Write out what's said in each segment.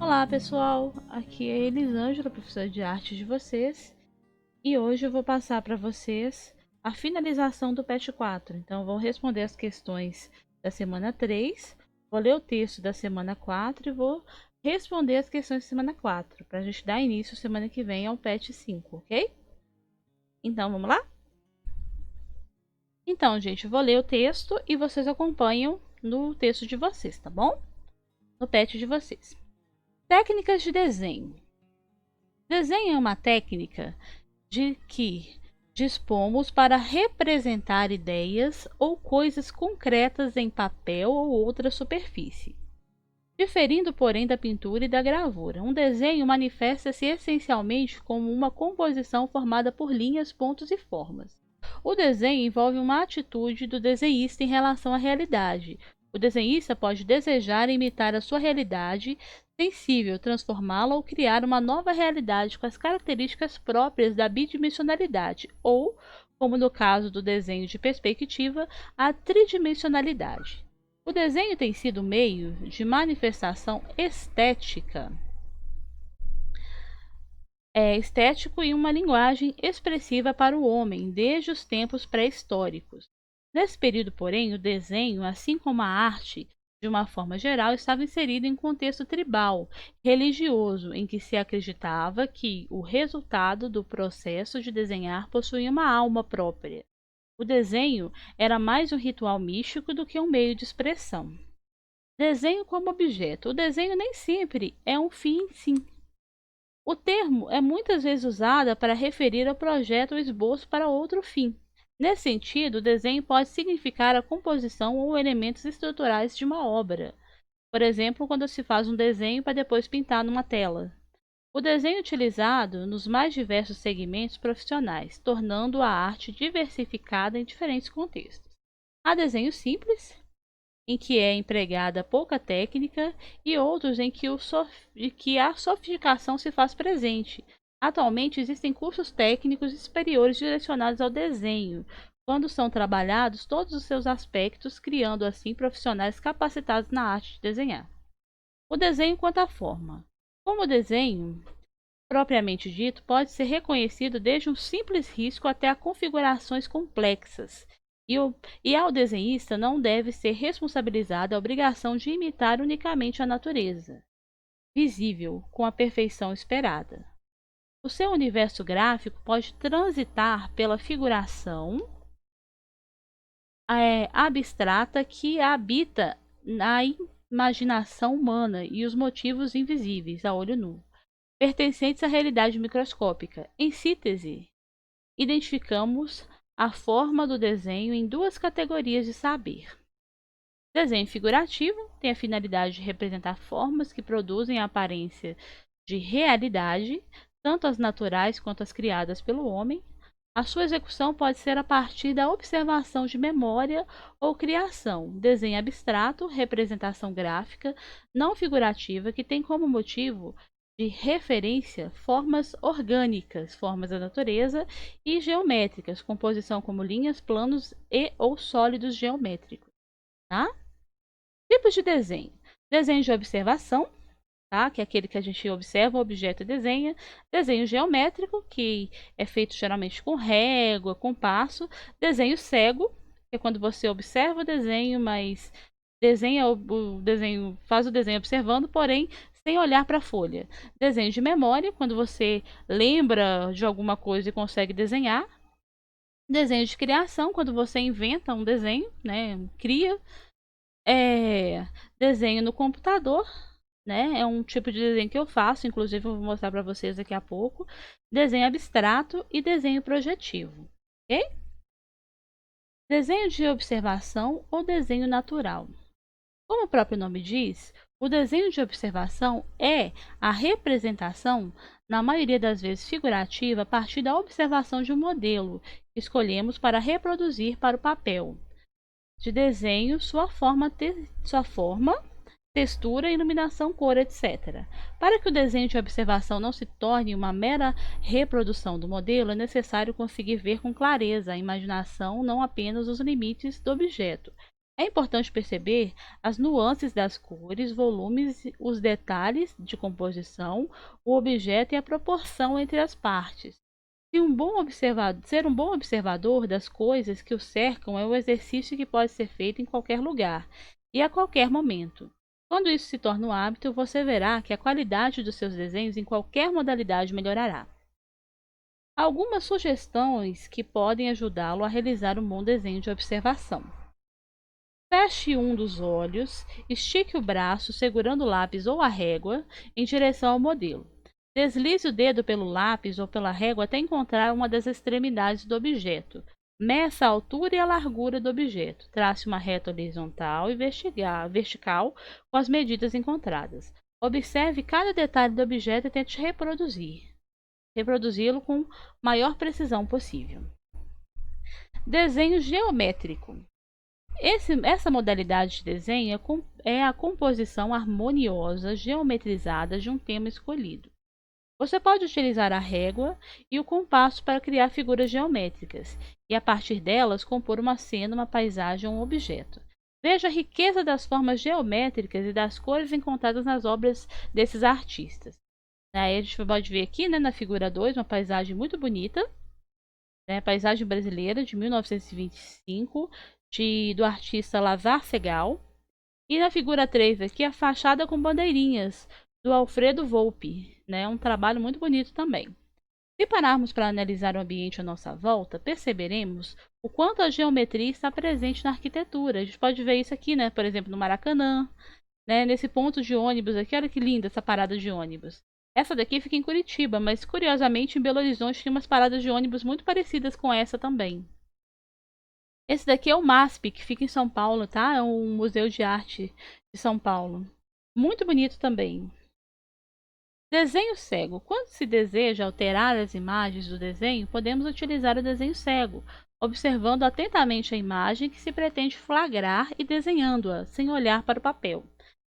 Olá pessoal, aqui é Elisângela, professora de arte de vocês, e hoje eu vou passar para vocês a finalização do PET 4. Então vou responder as questões da semana 3, vou ler o texto da semana 4 e vou responder as questões da semana 4, para a gente dar início semana que vem ao PET 5, ok? Então vamos lá? Então, gente, eu vou ler o texto e vocês acompanham no texto de vocês, tá bom? No PET de vocês. Técnicas de desenho. Desenho é uma técnica de que dispomos para representar ideias ou coisas concretas em papel ou outra superfície. Diferindo, porém, da pintura e da gravura, um desenho manifesta-se essencialmente como uma composição formada por linhas, pontos e formas. O desenho envolve uma atitude do desenhista em relação à realidade. O desenhista pode desejar imitar a sua realidade sensível, transformá-la ou criar uma nova realidade com as características próprias da bidimensionalidade, ou, como no caso do desenho de perspectiva, a tridimensionalidade. O desenho tem sido meio de manifestação estético e uma linguagem expressiva para o homem desde os tempos pré-históricos. Nesse período, porém, o desenho, assim como a arte, de uma forma geral, estava inserido em contexto tribal, religioso, em que se acreditava que o resultado do processo de desenhar possuía uma alma própria. O desenho era mais um ritual místico do que um meio de expressão. Desenho como objeto. O desenho nem sempre é um fim em si. O termo é muitas vezes usado para referir ao projeto ou esboço para outro fim. Nesse sentido, o desenho pode significar a composição ou elementos estruturais de uma obra. Por exemplo, quando se faz um desenho para depois pintar numa tela. O desenho é utilizado nos mais diversos segmentos profissionais, tornando a arte diversificada em diferentes contextos. Há desenho simples, em que é empregada pouca técnica, e outros em que a sofisticação se faz presente. Atualmente existem cursos técnicos superiores direcionados ao desenho, quando são trabalhados todos os seus aspectos, criando assim profissionais capacitados na arte de desenhar. O desenho quanto à forma. Como o desenho propriamente dito pode ser reconhecido desde um simples risco até a configurações complexas, e ao desenhista não deve ser responsabilizada a obrigação de imitar unicamente a natureza, visível com a perfeição esperada. O seu universo gráfico pode transitar pela figuração abstrata que habita na imaginação humana e os motivos invisíveis a olho nu, pertencentes à realidade microscópica. Em síntese, identificamos a forma do desenho em duas categorias de saber. Desenho figurativo tem a finalidade de representar formas que produzem a aparência de realidade, tanto as naturais quanto as criadas pelo homem. A sua execução pode ser a partir da observação de memória ou criação. Desenho abstrato, representação gráfica, não figurativa, que tem como motivo de referência formas orgânicas, formas da natureza, e geométricas, composição como linhas, planos e ou sólidos geométricos. Tá? Tipos de desenho. Desenho de observação, tá? Que é aquele que a gente observa o objeto e desenha. Desenho geométrico, que é feito geralmente com régua, compasso. Desenho cego, que é quando você observa o desenho, mas desenha o desenho, faz o desenho observando, porém sem olhar para a folha. Desenho de memória, quando você lembra de alguma coisa e consegue desenhar. Desenho de criação, quando você inventa um desenho, né? Cria. Desenho no computador, né? É um tipo de desenho que eu faço, inclusive eu vou mostrar para vocês daqui a pouco. Desenho abstrato e desenho projetivo, ok? Desenho de observação ou desenho natural. Como o próprio nome diz, o desenho de observação é a representação, na maioria das vezes figurativa, a partir da observação de um modelo que escolhemos para reproduzir para o papel de desenho sua forma, textura, iluminação, cor, etc. Para que o desenho de observação não se torne uma mera reprodução do modelo, é necessário conseguir ver com clareza a imaginação, não apenas os limites do objeto. É importante perceber as nuances das cores, volumes, os detalhes de composição, o objeto e a proporção entre as partes. Ser um bom observador das coisas que o cercam é um exercício que pode ser feito em qualquer lugar e a qualquer momento. Quando isso se torna um hábito, você verá que a qualidade dos seus desenhos em qualquer modalidade melhorará. Algumas sugestões que podem ajudá-lo a realizar um bom desenho de observação. Feche um dos olhos, estique o braço segurando o lápis ou a régua em direção ao modelo. Deslize o dedo pelo lápis ou pela régua até encontrar uma das extremidades do objeto. Meça a altura e a largura do objeto. Trace uma reta horizontal e vertical com as medidas encontradas. Observe cada detalhe do objeto e tente reproduzi-lo com maior precisão possível. Desenho geométrico. Essa modalidade de desenho é a composição harmoniosa geometrizada de um tema escolhido. Você pode utilizar a régua e o compasso para criar figuras geométricas e, a partir delas, compor uma cena, uma paisagem ou um objeto. Veja a riqueza das formas geométricas e das cores encontradas nas obras desses artistas. Aí a gente pode ver aqui, né, na figura 2, uma paisagem muito bonita, né, paisagem brasileira de 1925, do artista Lazar Segal. E na figura 3 aqui, a fachada com bandeirinhas, do Alfredo Volpi, né? Um trabalho muito bonito também. Se pararmos para analisar o ambiente à nossa volta, perceberemos o quanto a geometria está presente na arquitetura. A gente pode ver isso aqui, né? Por exemplo, no Maracanã, né? Nesse ponto de ônibus aqui, olha que linda essa parada de ônibus. Essa daqui fica em Curitiba, mas curiosamente em Belo Horizonte tem umas paradas de ônibus muito parecidas com essa também. Esse daqui é o MASP, que fica em São Paulo, tá? É um museu de arte de São Paulo. Muito bonito também. Desenho cego. Quando se deseja alterar as imagens do desenho, podemos utilizar o desenho cego, observando atentamente a imagem que se pretende flagrar e desenhando-a, sem olhar para o papel.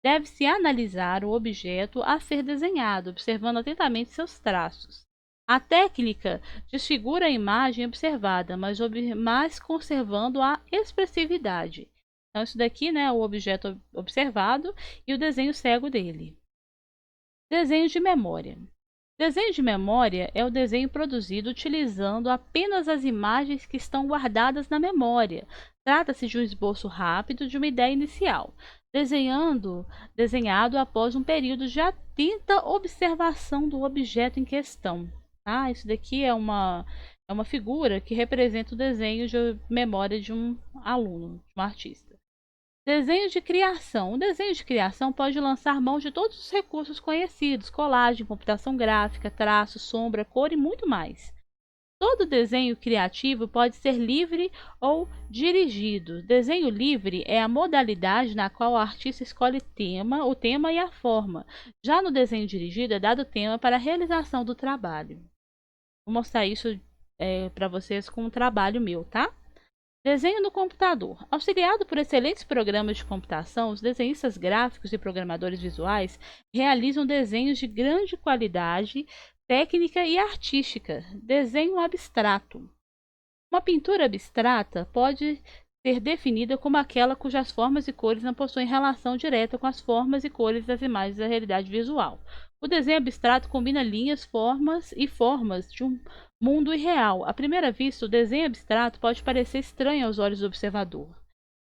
Deve-se analisar o objeto a ser desenhado, observando atentamente seus traços. A técnica desfigura a imagem observada, mas conservando a expressividade. Então, isso daqui, né, é o objeto observado e o desenho cego dele. Desenho de memória. Desenho de memória é o desenho produzido utilizando apenas as imagens que estão guardadas na memória. Trata-se de um esboço rápido de uma ideia inicial, desenhado após um período de atenta observação do objeto em questão. Ah, isso daqui é uma figura que representa o desenho de memória de um aluno, de um artista. Desenho de criação. O desenho de criação pode lançar mão de todos os recursos conhecidos: colagem, computação gráfica, traço, sombra, cor e muito mais. Todo desenho criativo pode ser livre ou dirigido. Desenho livre é a modalidade na qual o artista escolhe o tema e a forma. Já no desenho dirigido é dado o tema para a realização do trabalho. Vou mostrar isso para vocês com um trabalho meu, tá? Desenho no computador. Auxiliado por excelentes programas de computação, os desenhistas gráficos e programadores visuais realizam desenhos de grande qualidade técnica e artística. Desenho abstrato. Uma pintura abstrata pode ser definida como aquela cujas formas e cores não possuem relação direta com as formas e cores das imagens da realidade visual. O desenho abstrato combina linhas, formas de um mundo irreal. À primeira vista, o desenho abstrato pode parecer estranho aos olhos do observador,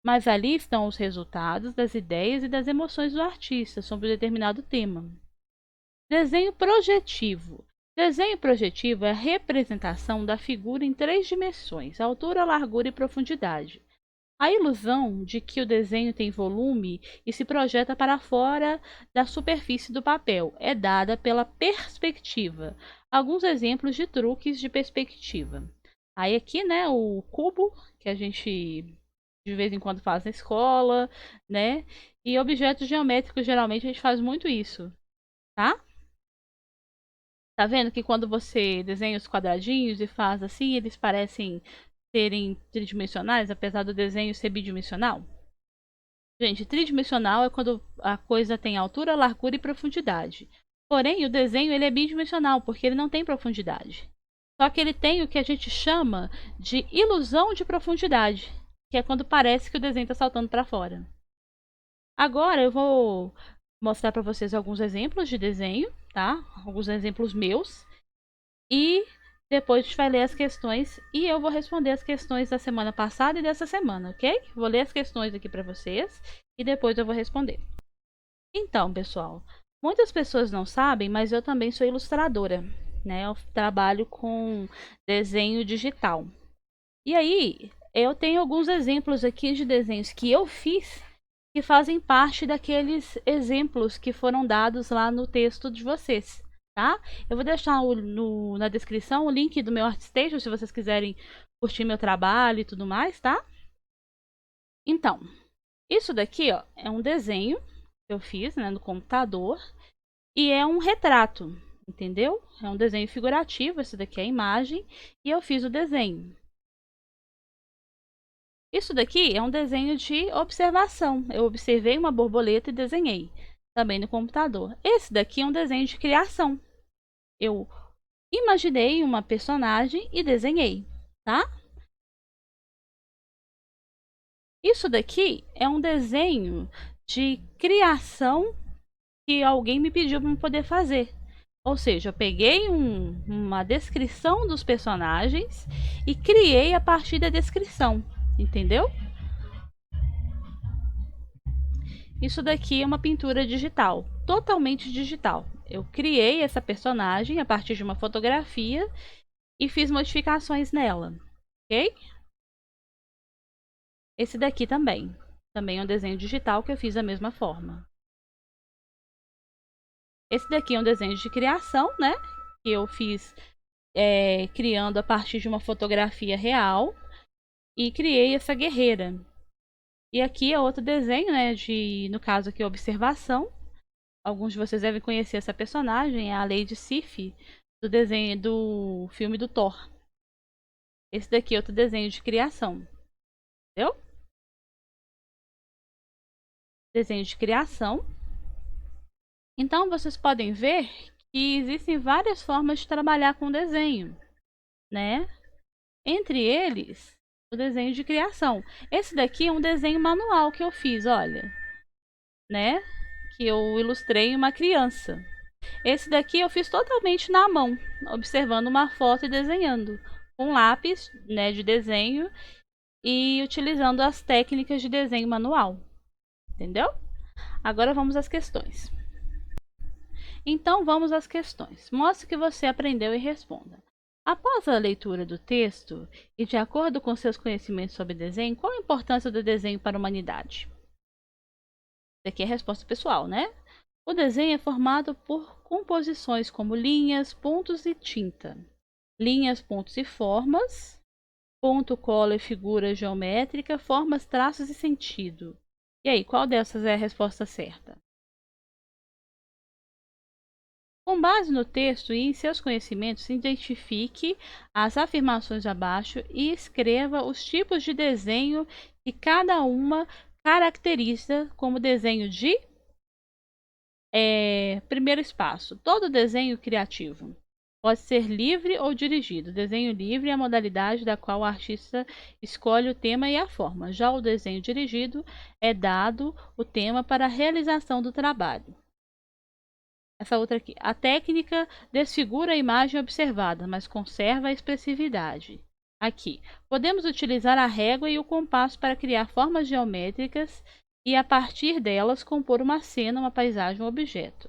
mas ali estão os resultados das ideias e das emoções do artista sobre um determinado tema. Desenho projetivo. Desenho projetivo é a representação da figura em 3 dimensões: altura, largura e profundidade. A ilusão de que o desenho tem volume e se projeta para fora da superfície do papel é dada pela perspectiva. Alguns exemplos de truques de perspectiva. Aí aqui, né, o cubo, que a gente de vez em quando faz na escola, né? E objetos geométricos, geralmente a gente faz muito isso, tá? Tá vendo que quando você desenha os quadradinhos e faz assim, eles parecem serem tridimensionais, apesar do desenho ser bidimensional? Gente, tridimensional é quando a coisa tem altura, largura e profundidade. Porém, o desenho ele é bidimensional, porque ele não tem profundidade. Só que ele tem o que a gente chama de ilusão de profundidade, que é quando parece que o desenho está saltando para fora. Agora eu vou mostrar para vocês alguns exemplos de desenho, tá? Alguns exemplos meus. E depois a gente vai ler as questões e eu vou responder as questões da semana passada e dessa semana, ok? Vou ler as questões aqui para vocês e depois eu vou responder. Então, pessoal, muitas pessoas não sabem, mas eu também sou ilustradora, né? Eu trabalho com desenho digital. E aí, eu tenho alguns exemplos aqui de desenhos que eu fiz que fazem parte daqueles exemplos que foram dados lá no texto de vocês, tá? Eu vou deixar na descrição o link do meu ArtStation, se vocês quiserem curtir meu trabalho e tudo mais, tá? Então, isso daqui, ó, é um desenho que eu fiz, né, no computador e é um retrato, entendeu? É um desenho figurativo, esse daqui é a imagem e eu fiz o desenho. Isso daqui é um desenho de observação. Eu observei uma borboleta e desenhei, também no computador. Esse daqui é um desenho de criação. Eu imaginei uma personagem e desenhei, tá? Isso daqui é um desenho de criação que alguém me pediu para poder fazer. Ou seja, eu peguei uma descrição dos personagens e criei a partir da descrição, entendeu? Isso daqui é uma pintura digital, totalmente digital. Eu criei essa personagem a partir de uma fotografia e fiz modificações nela, ok? Esse daqui também é um desenho digital que eu fiz da mesma forma. Esse daqui é um desenho de criação, né? Que eu fiz criando a partir de uma fotografia real e criei essa guerreira. E aqui é outro desenho, né? No caso aqui, observação. Alguns de vocês devem conhecer essa personagem, é a Lady Sif, do desenho do filme do Thor. Esse daqui é outro desenho de criação, entendeu? Desenho de criação. Então, vocês podem ver que existem várias formas de trabalhar com desenho, né? Entre eles, o desenho de criação. Esse daqui é um desenho manual que eu fiz, olha, né? Que eu ilustrei uma criança. Esse daqui eu fiz totalmente na mão, observando uma foto e desenhando com lápis, né, de desenho e utilizando as técnicas de desenho manual, entendeu? Agora vamos às questões. Então vamos às questões. Mostre que você aprendeu e responda. Após a leitura do texto e de acordo com seus conhecimentos sobre desenho, qual a importância do desenho para a humanidade? Isso aqui é a resposta pessoal, né? O desenho é formado por composições como linhas, pontos e tinta. Linhas, pontos e formas. Ponto, cola e figura geométrica, formas, traços e sentido. E aí, qual dessas é a resposta certa? Com base no texto e em seus conhecimentos, identifique as afirmações abaixo e escreva os tipos de desenho que cada uma caracteriza como desenho de primeiro espaço. Todo desenho criativo pode ser livre ou dirigido. Desenho livre é a modalidade da qual o artista escolhe o tema e a forma. Já o desenho dirigido é dado o tema para a realização do trabalho. Essa outra aqui. A técnica desfigura a imagem observada, mas conserva a expressividade. Aqui. Podemos utilizar a régua e o compasso para criar formas geométricas e, a partir delas, compor uma cena, uma paisagem, um objeto.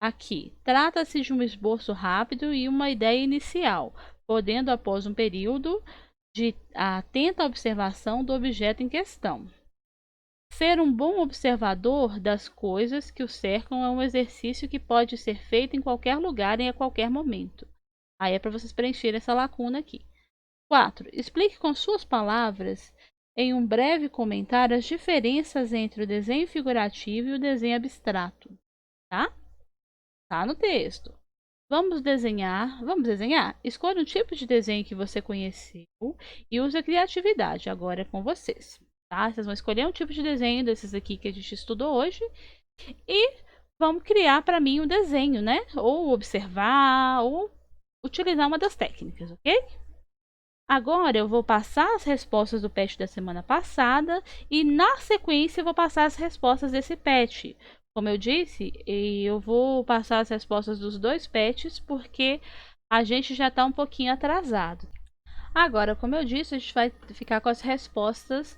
Aqui. Trata-se de um esboço rápido e uma ideia inicial, podendo, após um período de atenta observação do objeto em questão. Ser um bom observador das coisas que o cercam é um exercício que pode ser feito em qualquer lugar e a qualquer momento. Aí é para vocês preencherem essa lacuna aqui. 4. Explique com suas palavras, em um breve comentário, as diferenças entre o desenho figurativo e o desenho abstrato. Tá? Tá no texto. Vamos desenhar. Vamos desenhar? Escolha um tipo de desenho que você conheceu e use a criatividade. Agora é com vocês. Tá? Vocês vão escolher um tipo de desenho desses aqui que a gente estudou hoje e vamos criar para mim um desenho, né? Ou observar, ou utilizar uma das técnicas, ok? Agora eu vou passar as respostas do PET da semana passada e na sequência eu vou passar as respostas desse PET. Como eu disse, eu vou passar as respostas dos dois PETs porque a gente já está um pouquinho atrasado. Agora, como eu disse, a gente vai ficar com as respostas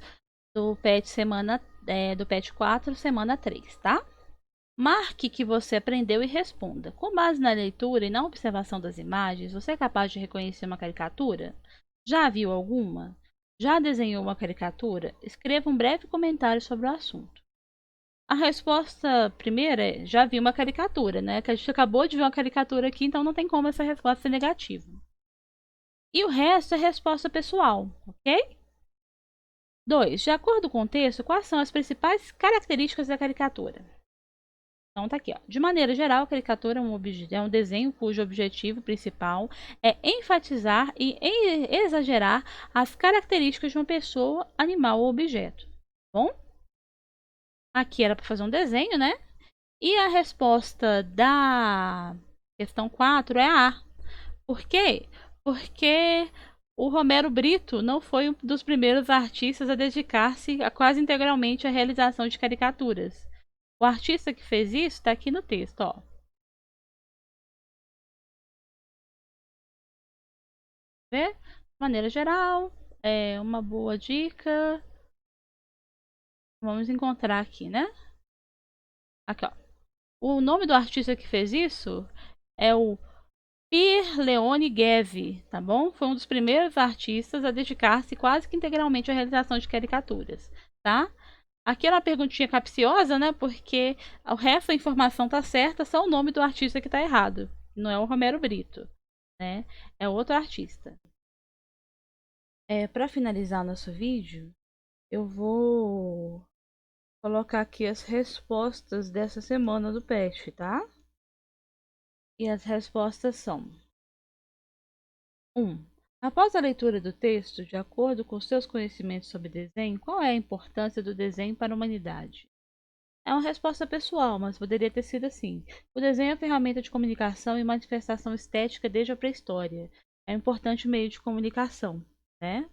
do do PET 4, semana 3, tá? Marque que você aprendeu e responda. Com base na leitura e na observação das imagens, você é capaz de reconhecer uma caricatura? Já viu alguma? Já desenhou uma caricatura? Escreva um breve comentário sobre o assunto. A resposta primeira é: já vi uma caricatura, né? Que a gente acabou de ver uma caricatura aqui, então não tem como essa resposta ser negativa. E o resto é resposta pessoal, ok? 2. De acordo com o texto, quais são as principais características da caricatura? Então tá aqui, ó. De maneira geral, a caricatura é um desenho cujo objetivo principal é enfatizar e exagerar as características de uma pessoa, animal ou objeto. Bom, aqui era para fazer um desenho, né? E a resposta da questão 4 é a A. Por quê? Porque o Romero Brito não foi um dos primeiros artistas a dedicar-se quase integralmente à realização de caricaturas. O artista que fez isso está aqui no texto, ó. Vê? De maneira geral, é uma boa dica. Vamos encontrar aqui, né? Aqui, ó. O nome do artista que fez isso é o Pier Leone Ghezzi, tá bom? Foi um dos primeiros artistas a dedicar-se quase que integralmente à realização de caricaturas, tá? Aqui é uma perguntinha capciosa, né? Porque o resto da informação tá certa, só o nome do artista que tá errado. Não é o Romero Brito, né? É outro artista. Para finalizar nosso vídeo, eu vou colocar aqui as respostas dessa semana do PET, tá? E as respostas são: 1. Após a leitura do texto, de acordo com seus conhecimentos sobre desenho, qual é a importância do desenho para a humanidade? É uma resposta pessoal, mas poderia ter sido assim. O desenho é uma ferramenta de comunicação e manifestação estética desde a pré-história. É um importante meio de comunicação, né?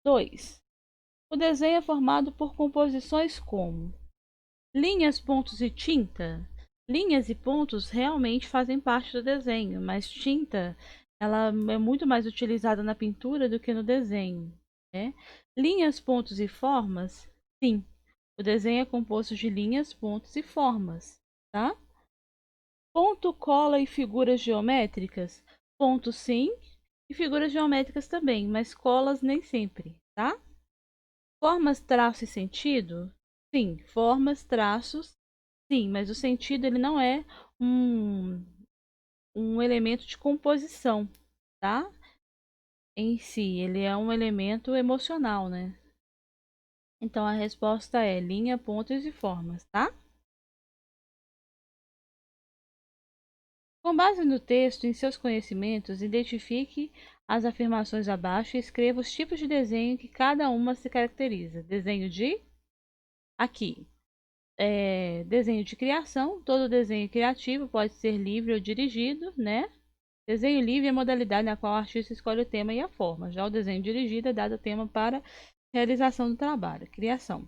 2. O desenho é formado por composições como linhas, pontos e tinta. Linhas e pontos realmente fazem parte do desenho, mas tinta ela é muito mais utilizada na pintura do que no desenho, né? Linhas, pontos e formas, sim. O desenho é composto de linhas, pontos e formas, tá? Ponto, cola e figuras geométricas? Ponto, sim. E figuras geométricas também, mas colas nem sempre, tá? Formas, traço e sentido? Sim, formas, traços, sim, mas o sentido ele não é um, um elemento de composição, tá? Em si, ele é um elemento emocional, né? Então a resposta é linha, pontos e formas, tá? Com base no texto e em seus conhecimentos, identifique as afirmações abaixo e escreva os tipos de desenho que cada uma se caracteriza. Desenho de aqui. Desenho de criação. Todo desenho criativo pode ser livre ou dirigido, né? Desenho livre é a modalidade na qual o artista escolhe o tema e a forma. Já o desenho dirigido é dado o tema para realização do trabalho, criação.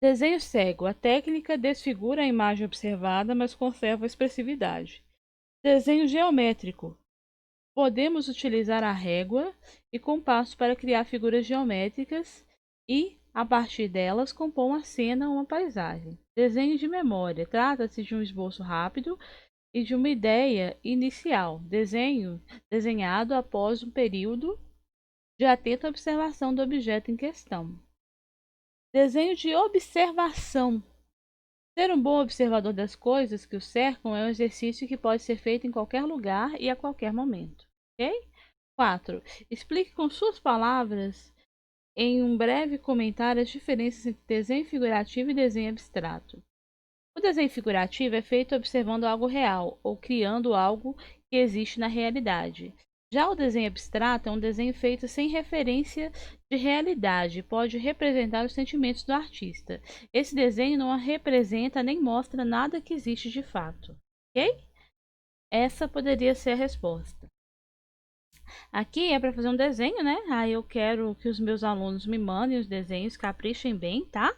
Desenho cego. A técnica desfigura a imagem observada, mas conserva a expressividade. Desenho geométrico. Podemos utilizar a régua e compasso para criar figuras geométricas e, a partir delas, compor uma cena ou uma paisagem. Desenho de memória. Trata-se de um esboço rápido e de uma ideia inicial. Desenho desenhado após um período de atenta observação do objeto em questão. Desenho de observação. Ser um bom observador das coisas que o cercam é um exercício que pode ser feito em qualquer lugar e a qualquer momento. Ok? 4. Explique com suas palavras, em um breve comentário, as diferenças entre desenho figurativo e desenho abstrato. O desenho figurativo é feito observando algo real ou criando algo que existe na realidade. Já o desenho abstrato é um desenho feito sem referência de realidade, pode representar os sentimentos do artista. Esse desenho não representa nem mostra nada que existe de fato, ok? Essa poderia ser a resposta. Aqui é para fazer um desenho, né? Aí eu quero que os meus alunos me mandem os desenhos, caprichem bem, tá?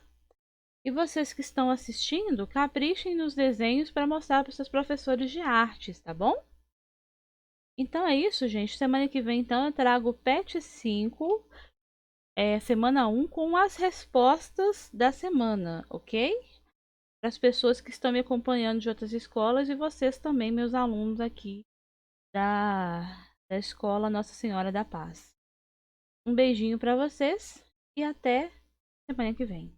E vocês que estão assistindo, caprichem nos desenhos para mostrar para os seus professores de artes, tá bom? Então é isso, gente. Semana que vem, então, eu trago o PET 5, semana 1, com as respostas da semana, ok? Para as pessoas que estão me acompanhando de outras escolas e vocês também, meus alunos aqui da, da Escola Nossa Senhora da Paz. Um beijinho para vocês e até semana que vem.